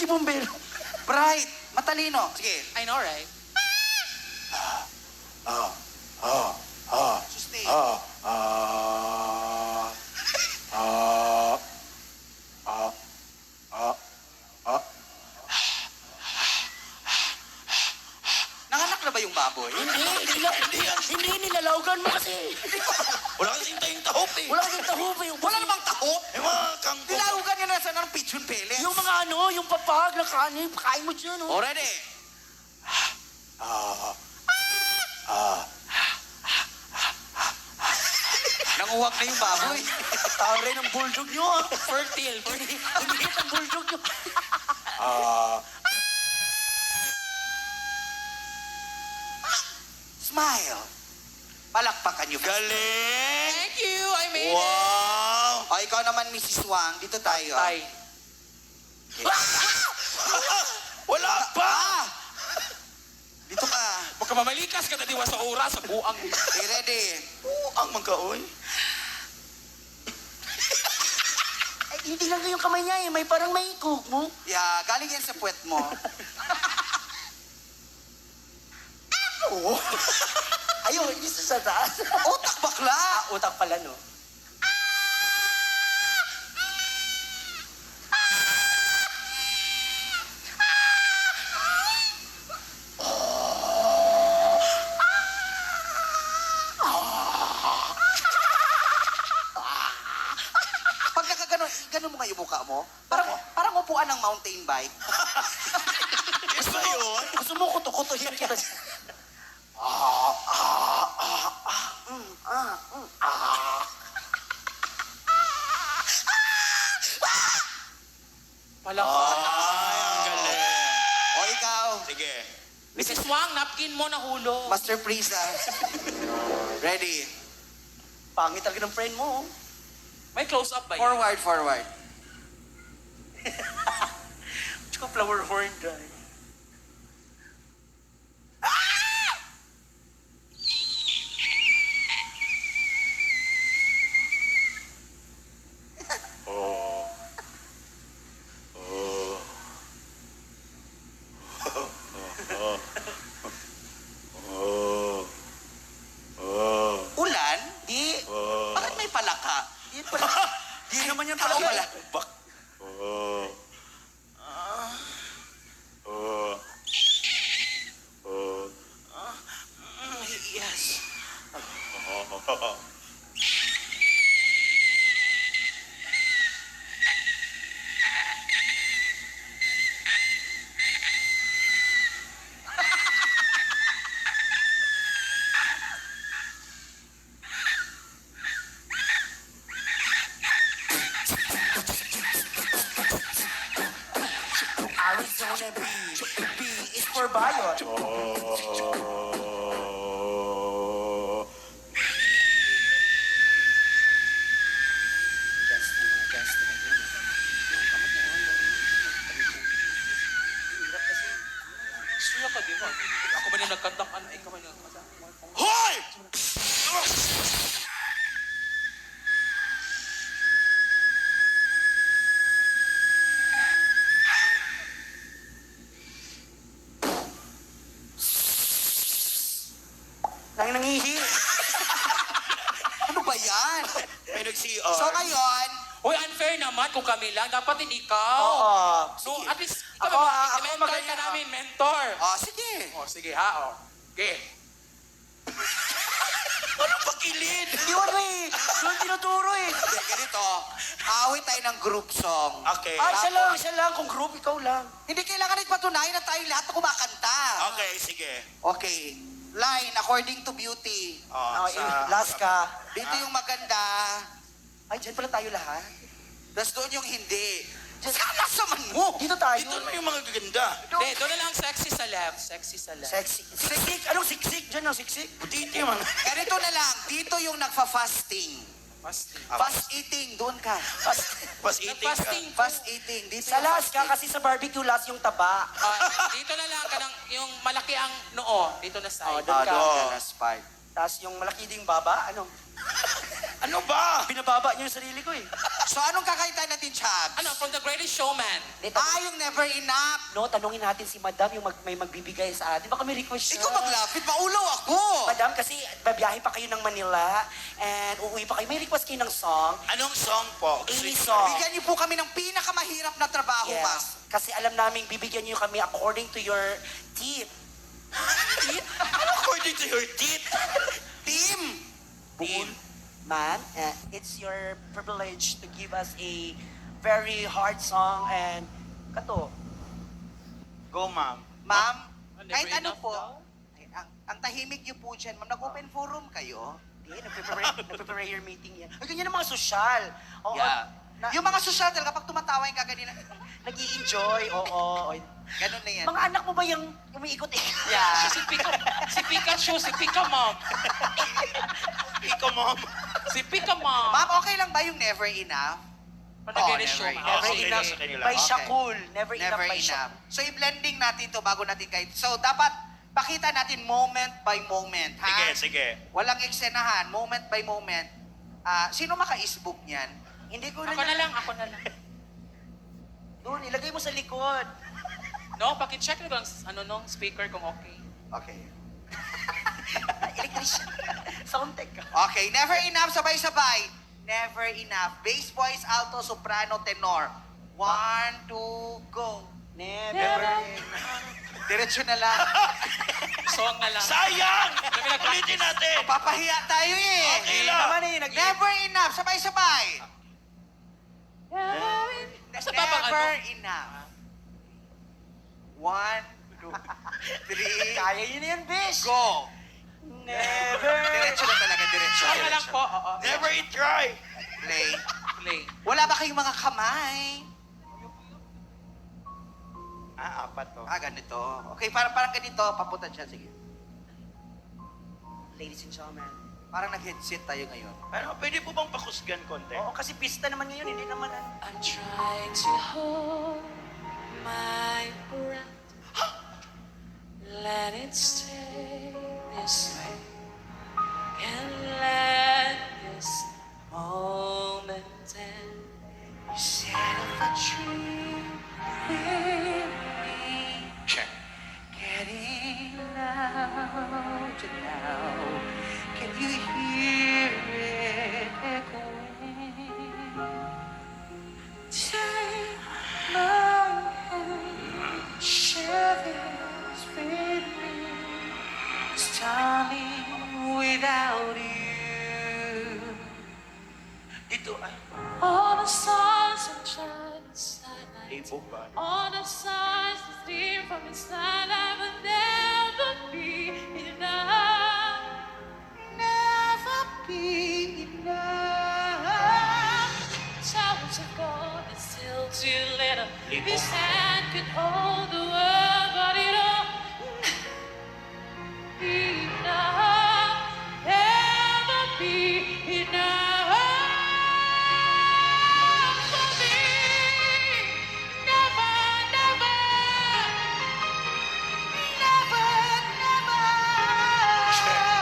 Hindi bombero. Bright. Matalino. Sige. I know, right? Sustain. Nanganak na ba yung baboy? Hindi, nilalawgan mo kasi. Wala kasing tayong tahop eh. Wala kang tahupa yung... Wala namang taho. Eh mga kangkong. Dilawgan niya na sa ng pigeon pellets. Yung mga ano, yung papag na kanin, kain mo dyan, no? O, ready? Nanguwag na yung baboy. Tawari ng bulldog nyo, ah. Fertile. Umiit ang bulldog nyo. Smile. Palakpakan niyo. Galing! Thank you, I made it. Wow! O, ikaw naman, Mrs. Wang. Dito tayo. Tay. Wala pa! Dito ka. Magkamamalikas ka na diwa sa oras, sa buang. Okay, ready? Ang magkaoy. Ay, hindi lang yung kamay niya, eh. May parang may cook mo. Yeah, galing yan sa puwet mo. Oo. Ayun, hindi sa taas. Utak bakla! Utak pala, no? Pag ganun mo nga yung mukha mo, parang upuan ng mountain bike. Yes ba yun? Gusto mo kuto-kutohin kita. Palakpakan. Ay, ang galing. O ikaw, Sige. Mrs. Wang, napkin mo na hulog. Master Priest, ah. Ready? Pangit talaga ng friend mo, oh. May close-up ba yan? Forward, forward. Tsaka flower horn dry. Ulan? Di. Bakit may palaka? Di pala. Di naman yan Tao pala. pala. Yes. Arizona B. B is for Bayot. Suya ka, di ba? Ako ba na nagkantang ano? Ikaw ba na nagkantang? Hoy! Nang nangihi. Ano ba yan? May nag-CR. So ngayon, Uy, unfair naman kung kami lang. Dapat din ikaw. Oo. So, at least, Ako, ikaw, ako mentor magaling, ka namin, mentor. sige. Oh, sige ha, oh. Okay. Anong pakilid? Yun, eh. Doon tinuturo, eh. Hindi, ganito. Awit tayo ng group song. Okay. Ah, siya lang. Kung group, ikaw lang. Hindi kailangan ipatunayan na tayo lahat na kumakanta. Okay, sige. Okay. Line, according to beauty. Ah, last ka. Dito yung maganda. Ay, dyan pala tayo lahat. Tapos doon yung hindi. Sana saman mo. Dito tayo. Dito na yung mga gaganda. Hindi, doon na lang sexy sa left. Sexy sa left. Sexy. Siksik. Anong siksik? Dyan ang siksik. Dito yung mga... Ganito na lang. Dito yung nagfa-fasting. Fasting. Fast eating, doon ka. Pas eating ka. Fasting. Fast eating. Dito Sa yung last ka, fasting. kasi sa barbecue last yung taba. Dito na lang ka ng, yung malaki ang noo. Dito na Oh, side. doon ka. Doon ka na spike. Tapos yung malaki ding baba, ano? Ano ba? Binababa niyo yung sarili ko eh. So, anong kakaitan natin, Chubbs? Ano, from The Greatest Showman. Yung never enough. No, tanungin natin si Madam yung may magbibigay sa atin. Baka may request siya. Ikaw maglapit, maulaw ako. Madam, kasi babiyahe pa kayo ng Manila and uuwi pa kayo. May request kayo ng song. Anong song po? Any song. Bigyan niyo po kami ng pinakamahirap na trabaho, ma'am. Yes. Kasi alam namin, bibigyan niyo kami according to your teeth. Ano according to your teeth? Team! Team. Man, it's your privilege to give us a very hard song and kato. Go, ma'am. Ma'am, Never kahit ano enough po, daw? ang tahimik niyo po dyan, ma'am, nag-open forum kayo. Hindi, nagpe-prayer meeting yan. Ay, ganyan ang mga sosyal. Oo, Yeah. Yung mga social talaga, kapag tumatawa yung kaganina, nag-i-enjoy, oo. ganun na yan. Mga anak mo ba yung umiikot-ikot? Yeah. Si Pikachu, si Pika Mom. Ikaw, ma'am. Si Pika Mom. Ma'am, okay lang ba yung never enough? From The Greatest never Showman. enough. Never Okay, enough nasa kanila. by Okay. Shakul. Never enough Never by enough. Shakul. So, i-blending natin to bago natin kahit. So, dapat pakita natin moment by moment, ha? Sige, sige. Walang eksenahan, moment by moment. Sino maka-isbook niyan? Hindi ko Ako na lang, ako na lang. Doon, ilagay mo sa likod. No, pakicheck nyo lang ano nung speaker kung okay. Okay. Electrician. Soundtech ka. Okay, never enough, sabay-sabay. Never enough. Bass, voice, alto, soprano, tenor. 1, 2, go. Never. Diretso na lang. Song na lang. Sayang! Ulitin natin. Papahiya tayo eh. Okay Hindi lang. naman eh, Never enough, sabay-sabay. Sa babang Never ano? enough. 1, 2, 3, Kaya yun na yan, bish. go. Never. Diretso na talaga, diretso. Song na lang po, oo. Never eat try. Play. Play. Wala ba kayong mga kamay? Apat to. Ganito. Okay, parang ganito. Papunta dyan, sige. Ladies and gentlemen. Parang nag-headset tayo ngayon. Ano, pwede po bang pakusgan konti? Oo, kasi pista naman ngayon, hindi naman I'm trying to hold my breath. Let it stay this way. And let this moment end. You set up a dream with me. Check. getting louder now. Can you hear it echoing? Take my hand, share this with me. 'Cause darling, without you, Dito, ay. all the stars and giants silent. Ibog ba? All the signs that steam from inside, I will never be enough. Never be enough. Towers of gold and still too little. Lipo. This hand could hold the world, but it'll be enough. Never be enough for me. Never, never. Never, never.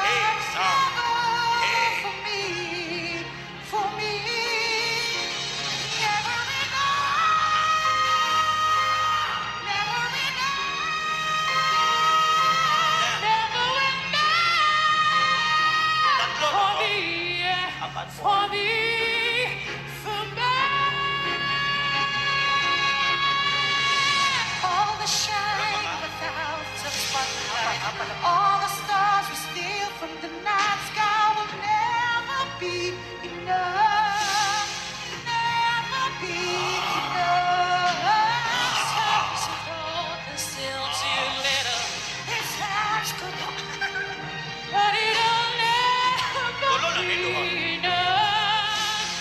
Hey, stop. Hey. For me, for me. Never enough. Never enough. Never enough Tatlo, for no? me, Apat po. for me, for me. All the shine of a thousand spotlights, all the stars we steal from the night sky will never be enough. Never be enough. Towers of gold and still too little, This house could but it'll never Tulo lang, ilo, ha? be enough.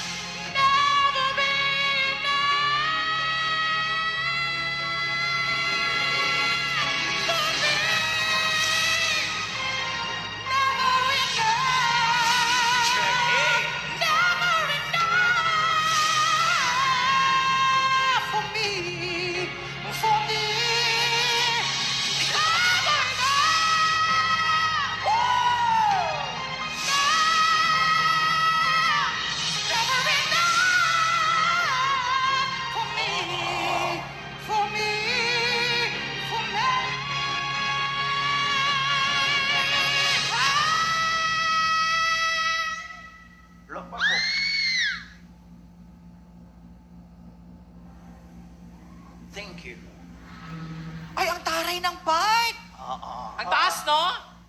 ng bike. Oo. Ang taas, no?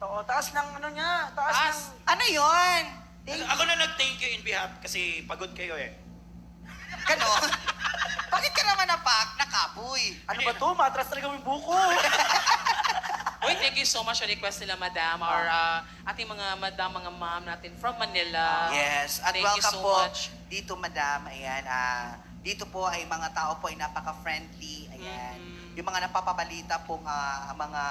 Oo, taas ng ano niya. Taas Taas. ng... Ano yon? Ako na nag-thank you in behalf kasi pagod kayo eh. Ganon. Bakit ka naman nakapoy? Ano ba to? Matras talaga yung buko. Uy, thank you so much sa request nila, madam. Or ating mga madam, mga ma'am natin from Manila. Yes, at Thank you welcome so po much. dito, madam. Ayan, dito po ay mga tao po ay napaka-friendly. Ayan. Yung mga napapabalita po mga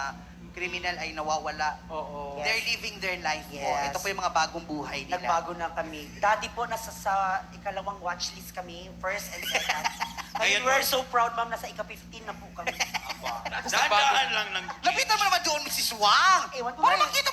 kriminal ay nawawala. Oo. Yes. They're living their life po. Yes. Ito po yung mga bagong buhay nila. Nagbago na kami. Dati po, nasa sa ikalawang watchlist kami, first and second. Ngayon, Ngayon, we're so proud, ma'am, nasa ika-15 na po kami. Daan lang ng Lapitan mo naman doon, Mrs. Wang! Ewan ko Para na eh. makita